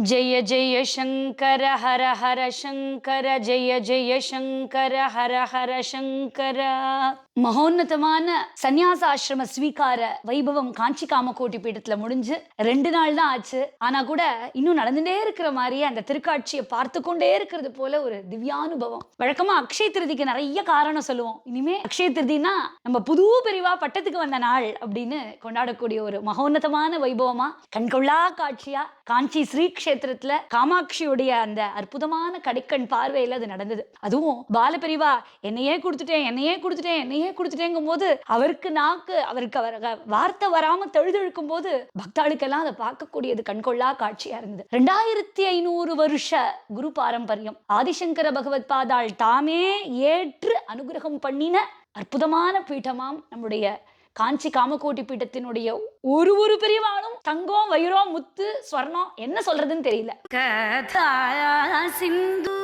ஜெய ஜெய சங்கர ஹர ஹர சங்கர ஜெய ஜெய சங்கர ஹர ஹர சங்கர. மகோன்னதமான சந்நியாச ஆசிரம ஸ்வீகார வைபவம் காஞ்சி காமகோட்டி பீடத்துல முடிஞ்சு 2 நாள் தான் ஆச்சு. ஆனா கூட இன்னும் நடந்துட்டே இருக்கிற மாதிரியே அந்த திருக்காட்சியை பார்த்து கொண்டே இருக்கிறது போல ஒரு திவ்யானுபவம். வழக்கமா அக்ஷய திருதிக்கு நிறைய காரணம் சொல்லுவோம். இனிமே அக்ஷய திருதினா நம்ம புது பிரிவா பட்டத்துக்கு வந்த நாள் அப்படின்னு கொண்டாடக்கூடிய ஒரு மகோன்னதமான வைபவமா கண்கொள்ளா காட்சியா காஞ்சி ஸ்ரீ கஷேத்திரத்துல காமாட்சியுடைய அந்த அற்புதமான கடைக்கண் பார்வையில அது நடந்தது. அதுவும் பாலபெரிவா என்னையே கொடுத்துட்டேங்கும் போது அவருக்கு வார்த்தை வராம தழுதழுக்கும் போது பக்தாளுக்கெல்லாம் அதை பார்க்கக்கூடியது கண்கொள்ளா காட்சியா இருந்தது. 2500 வருஷ குரு பாரம்பரியம் ஆதிசங்கர பகவத் பாதாள் தாமே ஏற்று அனுகிரகம் பண்ணின அற்புதமான பீட்டமாம் நம்முடைய காஞ்சி காமகோட்டி பீட்டத்தினுடைய ஒரு பெரியவானும் தங்கம் வைரம் முத்து ஸ்வர்ணம் என்ன சொல்றதுன்னு தெரியல. கதா சிந்து